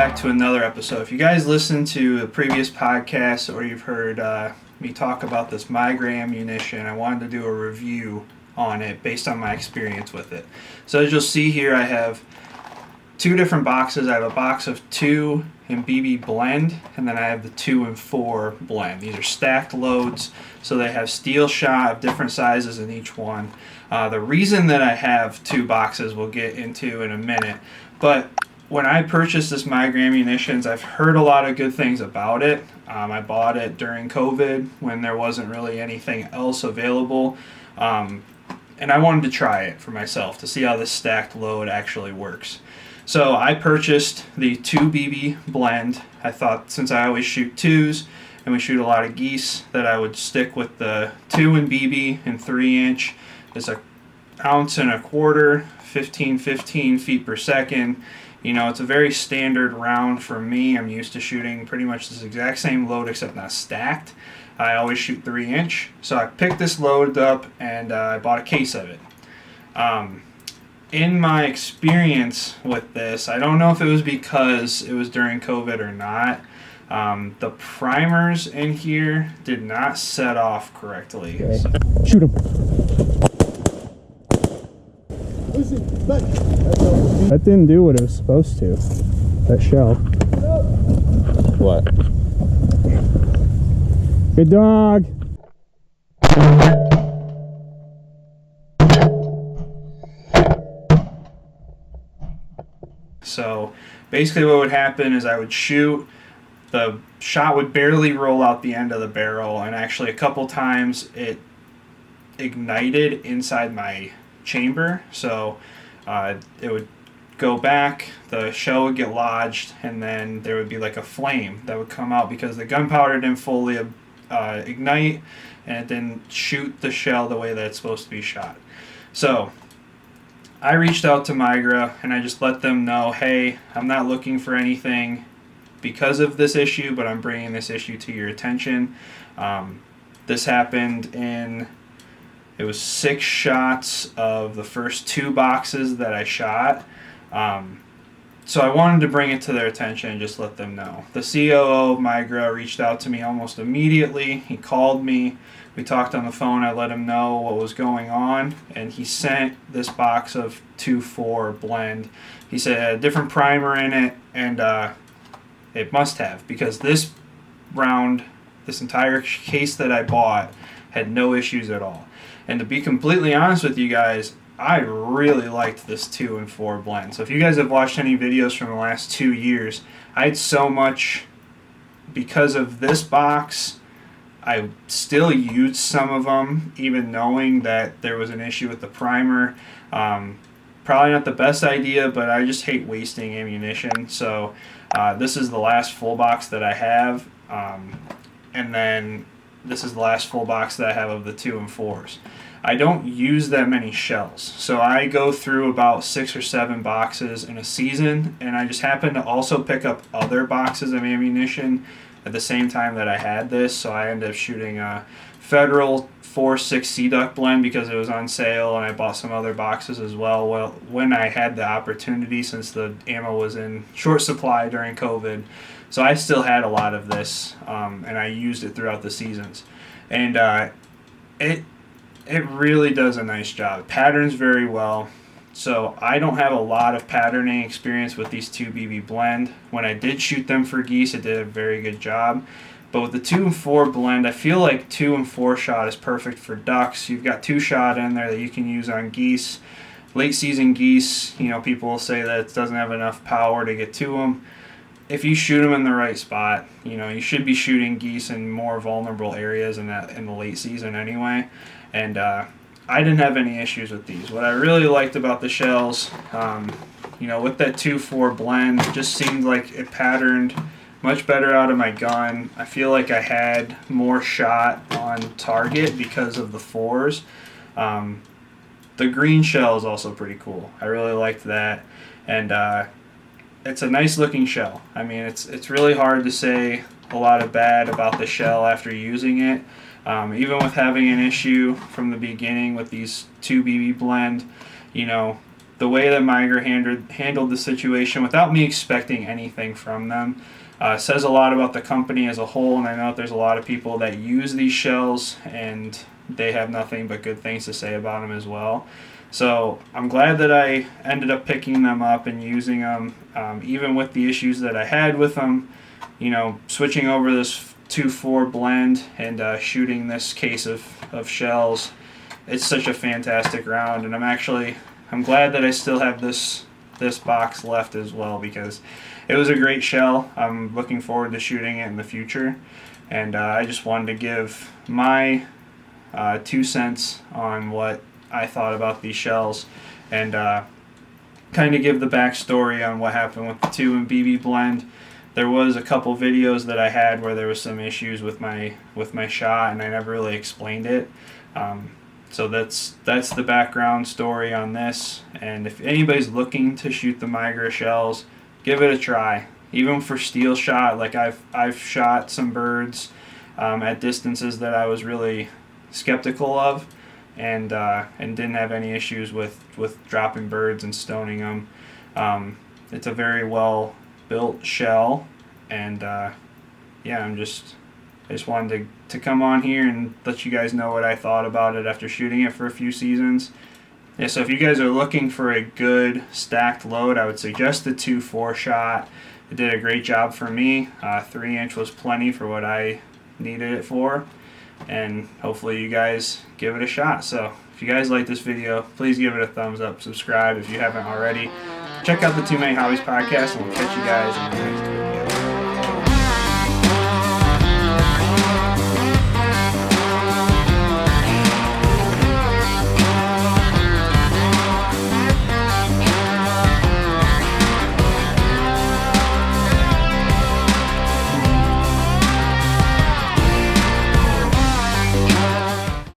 back to another episode. If you guys listened to the previous podcast or you've heard me talk about this Migra ammunition, I wanted to do a review on it based on my experience with it. So as you'll see here, I have two different boxes. I have a box of 2 in BB blend, and then I have the 2 and 4 blend. These are stacked loads, so they have steel shot of different sizes in each one. The reason that I have 2 boxes we'll get into in a minute, but when I purchased this Migra ammunitions, I've heard a lot of good things about it. I bought it during COVID when there wasn't really anything else available, and I wanted to try it for myself to see how this stacked load actually works. So I purchased the 2 BB blend. I thought, since I always shoot 2s and we shoot a lot of geese, that I would stick with the 2 in BB and 3-inch. It's a 1.25 ounce, 15 feet per second. You know, it's a very standard round for me. I'm used to shooting pretty much this exact same load except not stacked. I always shoot 3-inch. So I picked this load up and I bought a case of it. In my experience with this, I don't know if it was because it was during COVID or not, the primers in here did not set off correctly. Okay. So. Shoot him. That didn't do what it was supposed to. That shell. What? Good dog. So basically what would happen is I would shoot, the shot would barely roll out the end of the barrel, and actually a couple times it ignited inside my chamber. So it would go back, the shell would get lodged, and then there would be like a flame that would come out because the gunpowder didn't fully ignite and it didn't shoot the shell the way that it's supposed to be shot. So I reached out to Migra and I just let them know, hey, I'm not looking for anything because of this issue, but I'm bringing this issue to your attention. This happened in, it was 6 shots of the first 2 boxes that I shot. So I wanted to bring it to their attention and just let them know. The COO of Migra reached out to me almost immediately. He called me. We talked on the phone. I let him know what was going on, and he sent this box of 2-4 blend. He said it had a different primer in it, and it must have, because this round, this entire case that I bought, had no issues at all. And to be completely honest with you guys, I really liked this 2 and 4 blend. So if you guys have watched any videos from the last 2 years, I had so much, because of this box, I still used some of them, even knowing that there was an issue with the primer. Probably not the best idea, but I just hate wasting ammunition. So this is the last full box that I have, and then this is the last full box that I have of the 2 and 4s. I don't use that many shells, so I go through about 6 or 7 boxes in a season, and I just happen to also pick up other boxes of ammunition at the same time that I had this, so I ended up shooting a Federal 4.6 Sea Duck blend because it was on sale, and I bought some other boxes as well. Well, when I had the opportunity, since the ammo was in short supply during COVID, so I still had a lot of this, and I used it throughout the seasons, and it really does a nice job. It patterns very well. So I don't have a lot of patterning experience with these 2 BB blend. When I did shoot them for geese, it did a very good job. But with the 2 and 4 blend, I feel like 2 and 4 shot is perfect for ducks. You've got 2 shot in there that you can use on geese. Late season geese, you know, people will say that it doesn't have enough power to get to them. If you shoot them in the right spot, you know, you should be shooting geese in more vulnerable areas in the late season anyway. And I didn't have any issues with these. What I really liked about the shells, you know, with that 2-4 blend, it just seemed like it patterned much better out of my gun. I feel like I had more shot on target because of the 4s. The green shell is also pretty cool. I really liked that. And it's a nice looking shell. I mean, it's really hard to say a lot of bad about the shell after using it. Even with having an issue from the beginning with these 2 BB blend, you know, the way that Migra handled the situation without me expecting anything from them says a lot about the company as a whole, and I know that there's a lot of people that use these shells and they have nothing but good things to say about them as well. So I'm glad that I ended up picking them up and using them, even with the issues that I had with them. Switching over this 2.4 blend and shooting this case of shells, it's such a fantastic round, and I'm glad that I still have this box left as well, because it was a great shell. I'm looking forward to shooting it in the future, and I just wanted to give my 2 cents on what I thought about these shells, and kind of give the backstory on what happened with the 2 and BB blend. There was a couple videos that I had where there was some issues with my shot, and I never really explained it. So that's the background story on this. And if anybody's looking to shoot the Migra shells, give it a try. Even for steel shot, like I've shot some birds at distances that I was really skeptical of, and didn't have any issues with dropping birds and stoning them. It's a very well built shell, and I just wanted to come on here and let you guys know what I thought about it after shooting it for a few seasons. Yeah, so if you guys are looking for a good stacked load, I would suggest the 2.4 shot. It did a great job for me. 3-inch was plenty for what I needed it for, and hopefully you guys give it a shot. So if you guys like this video, please give it a thumbs up, subscribe if you haven't already. Check out the Too Many Hobbies podcast, and we'll catch you guys in the next video.